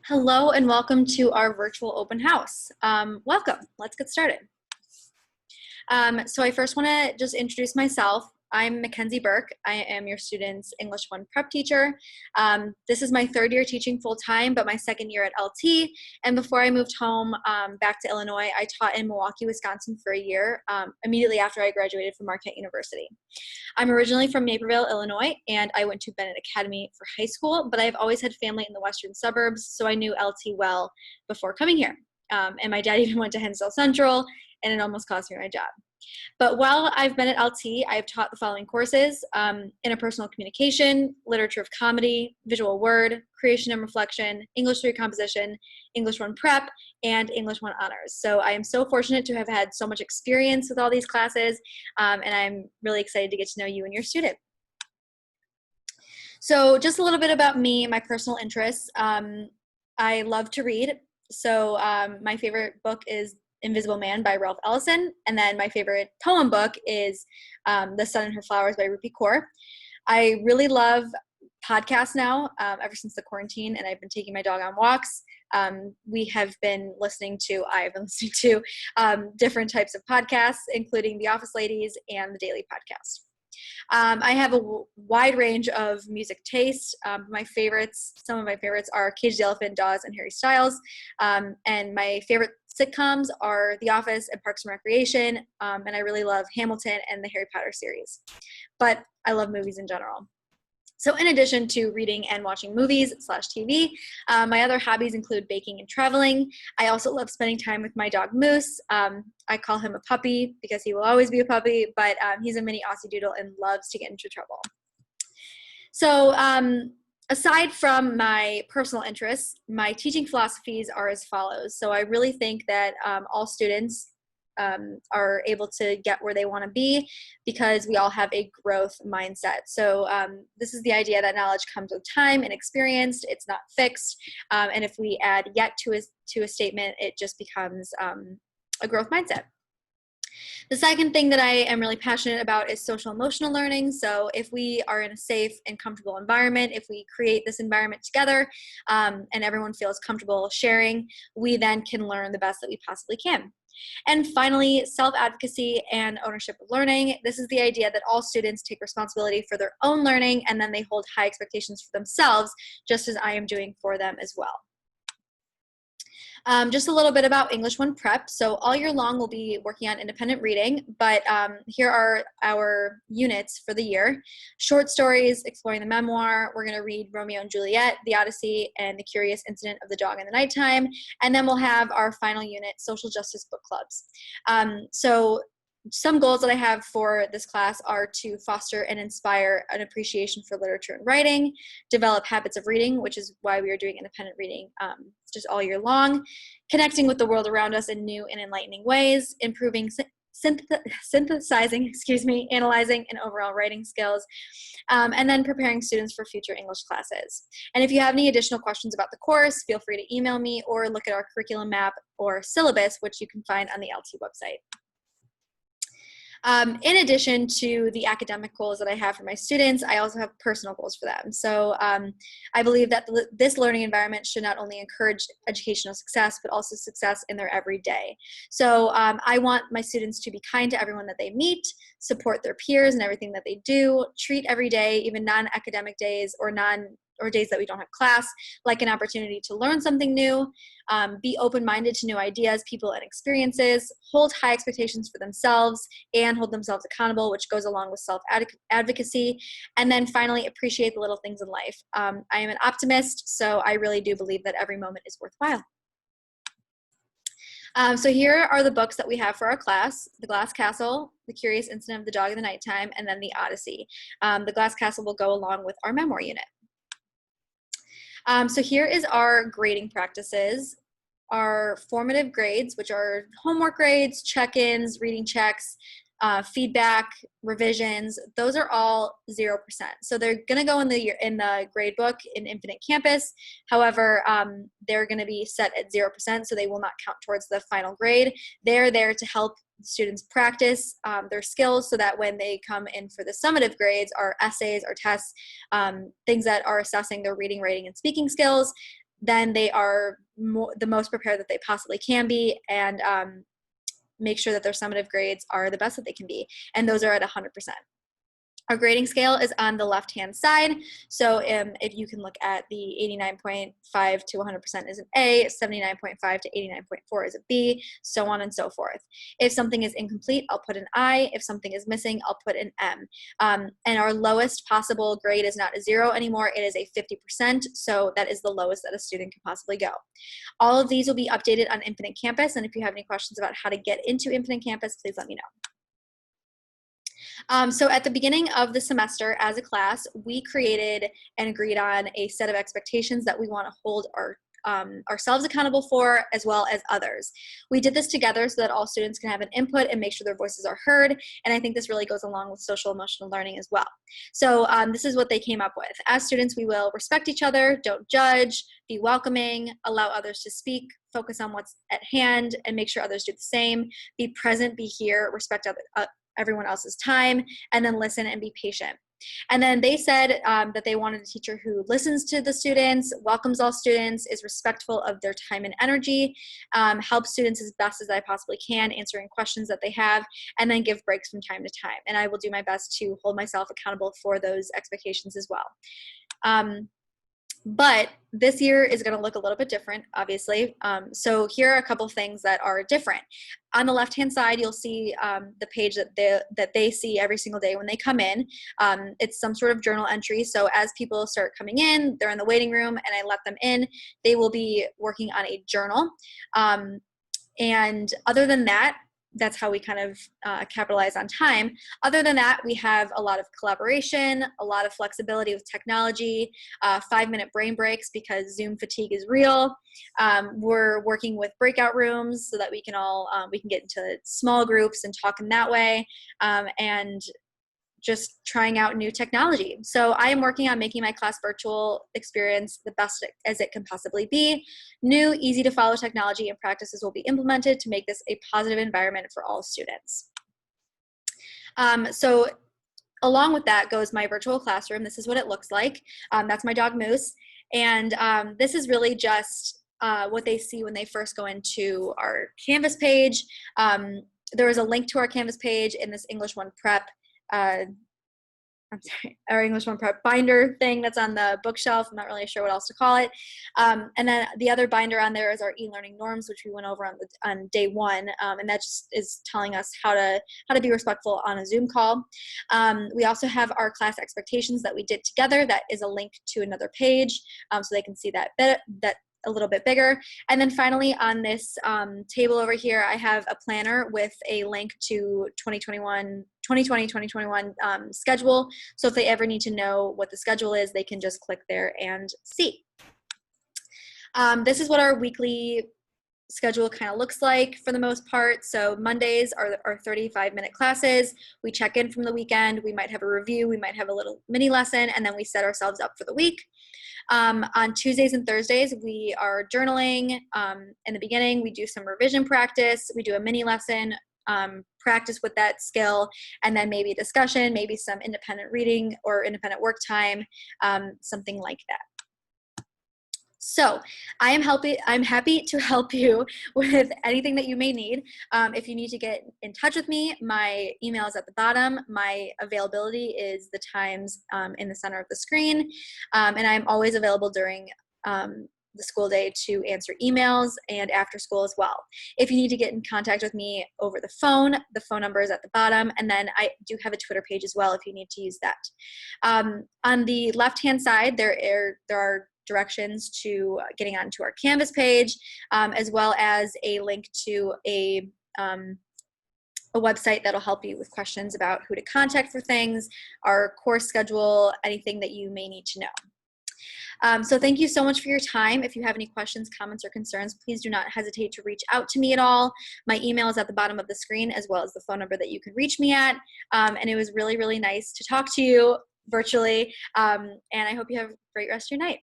Hello and welcome to our virtual open house. Welcome. Let's get started. So I first want to just introduce myself. I'm Mackenzie Birck. I am your student's English 1 prep teacher. This is my third year teaching full-time, but my second year at LT. And before I moved home back to Illinois, I taught in Milwaukee, Wisconsin for a year, immediately after I graduated from Marquette University. I'm originally from Naperville, Illinois, and I went to Bennett Academy for high school, but I've always had family in the western suburbs, so I knew LT well before coming here. And my dad even went to Hinsdale Central, and it almost cost me my job. But while I've been at LT, I've taught the following courses: interpersonal communication, literature of comedy, visual word, creation and reflection, English 3 composition, English 1 prep, and English 1 honors. So I am so fortunate to have had so much experience with all these classes, and I'm really excited to get to know you and your student. So just a little bit about me, my personal interests. I love to read. So my favorite book is Invisible Man by Ralph Ellison, and then my favorite poem book is The Sun and Her Flowers by Rupi Kaur. I really love podcasts now, ever since the quarantine, and I've been taking my dog on walks. I've been listening to different types of podcasts, including The Office Ladies and The Daily Podcast. I have a wide range of music taste. Some of my favorites are Cage the Elephant, Dawes, and Harry Styles. And my favorite sitcoms are The Office and Parks and Recreation. And I really love Hamilton and the Harry Potter series. But I love movies in general. So in addition to reading and watching movies/TV, my other hobbies include baking and traveling. I also love spending time with my dog Moose. I call him a puppy because he will always be a puppy, but he's a mini Aussie Doodle and loves to get into trouble. So aside from my personal interests, my teaching philosophies are as follows. So I really think that all students are able to get where they want to be because we all have a growth mindset. So this is the idea that knowledge comes with time and experience. It's not fixed. And if we add yet to a statement, it just becomes a growth mindset. The second thing that I am really passionate about is social emotional learning. So if we are in a safe and comfortable environment, if we create this environment together and everyone feels comfortable sharing, we then can learn the best that we possibly can. And finally, self-advocacy and ownership of learning. This is the idea that all students take responsibility for their own learning and then they hold high expectations for themselves, just as I am doing for them as well. Just a little bit about English 1 prep. So all year long we'll be working on independent reading, but here are our units for the year. Short stories, exploring the memoir. We're going to read Romeo and Juliet, The Odyssey, and The Curious Incident of the Dog in the Nighttime. And then we'll have our final unit, social justice book clubs. So some goals that I have for this class are to foster and inspire an appreciation for literature and writing, develop habits of reading, which is why we are doing independent reading just all year long, connecting with the world around us in new and enlightening ways, improving synthesizing, analyzing, and overall writing skills, and then preparing students for future English classes. And if you have any additional questions about the course, feel free to email me or look at our curriculum map or syllabus, which you can find on the LT website. In addition to the academic goals that I have for my students, I also have personal goals for them. So I believe that this learning environment should not only encourage educational success, but also success in their everyday. So I want my students to be kind to everyone that they meet, support their peers in everything that they do, treat every day, even non-academic days or days that we don't have class, like an opportunity to learn something new, be open-minded to new ideas, people, and experiences, hold high expectations for themselves, and hold themselves accountable, which goes along with self-advocacy, and then finally appreciate the little things in life. I am an optimist, so I really do believe that every moment is worthwhile. So here are the books that we have for our class: The Glass Castle, The Curious Incident of the Dog in the Nighttime, and then The Odyssey. The Glass Castle will go along with our memoir unit. So here is our grading practices. Our formative grades, which are homework grades, check-ins, reading checks, feedback, revisions, those are all 0%. So they're going to go in the grade book in Infinite Campus. However, they're going to be set at 0%, so they will not count towards the final grade. They're there to help students practice their skills so that when they come in for the summative grades, our essays, our tests, things that are assessing their reading, writing, and speaking skills, then they are the most prepared that they possibly can be, and make sure that their summative grades are the best that they can be. And those are at 100%. Our grading scale is on the left-hand side. So if you can look at the 89.5 to 100% is an A, 79.5 to 89.4 is a B, so on and so forth. If something is incomplete, I'll put an I. If something is missing, I'll put an M. And our lowest possible grade is not a 0 anymore. It is a 50%, so that is the lowest that a student can possibly go. All of these will be updated on Infinite Campus, and if you have any questions about how to get into Infinite Campus, please let me know. So at the beginning of the semester as a class, we created and agreed on a set of expectations that we want to hold ourselves accountable for, as well as others. We did this together so that all students can have an input and make sure their voices are heard, and I think this really goes along with social emotional learning as well. So this is what they came up with. As students, we will respect each other, don't judge, be welcoming, allow others to speak, focus on what's at hand, and make sure others do the same, be present, be here, respect everyone else's time, and then listen and be patient. And then they said that they wanted a teacher who listens to the students, welcomes all students, is respectful of their time and energy, helps students as best as I possibly can, answering questions that they have, and then give breaks from time to time. And I will do my best to hold myself accountable for those expectations as well. But this year is going to look a little bit different, obviously. So here are a couple things that are different. On the left-hand side, you'll see the page that they see every single day when they come in. It's some sort of journal entry. So as people start coming in, they're in the waiting room, and I let them in, they will be working on a journal. And other than that, that's how we kind of capitalize on time. Other than that, we have a lot of collaboration, a lot of flexibility with technology, 5-minute brain breaks because Zoom fatigue is real. We're working with breakout rooms so that we can all, we can get into small groups and talk in that way, and just trying out new technology. So I am working on making my class virtual experience the best as it can possibly be. New, easy to follow technology and practices will be implemented to make this a positive environment for all students. So along with that goes my virtual classroom. This is what it looks like. That's my dog Moose. And this is really just what they see when they first go into our Canvas page. There is a link to our Canvas page in this English 1 Prep our English 1 Prep binder thing that's on the bookshelf. I'm not really sure what else to call it. And then the other binder on there is our e-learning norms, which we went over on day 1, and that just is telling us how to be respectful on a Zoom call. We also have our class expectations that we did together. That is a link to another page, so they can see that a little bit bigger. And then finally on this table over here, I have a planner with a link to 2020-2021 schedule. So if they ever need to know what the schedule is, they can just click there and see. This is what our weekly schedule kind of looks like for the most part. So Mondays are our 35-minute classes. We check in from the weekend. We might have a review. We might have a little mini lesson, and then we set ourselves up for the week. On Tuesdays and Thursdays, we are journaling. In the beginning, we do some revision practice. We do a mini lesson, practice with that skill, and then maybe a discussion, maybe some independent reading or independent work time, something like that. So I'm happy to help you with anything that you may need. If you need to get in touch with me, my email is at the bottom. My availability is the times in the center of the screen. And I'm always available during the school day to answer emails and after school as well. If you need to get in contact with me over the phone number is at the bottom. And then I do have a Twitter page as well if you need to use that. On the left-hand side, there are directions to getting onto our Canvas page, as well as a link to a website that'll help you with questions about who to contact for things, our course schedule, anything that you may need to know. So thank you so much for your time. If you have any questions, comments, or concerns, please do not hesitate to reach out to me at all. My email is at the bottom of the screen, as well as the phone number that you can reach me at. And it was really, really nice to talk to you virtually. And I hope you have a great rest of your night.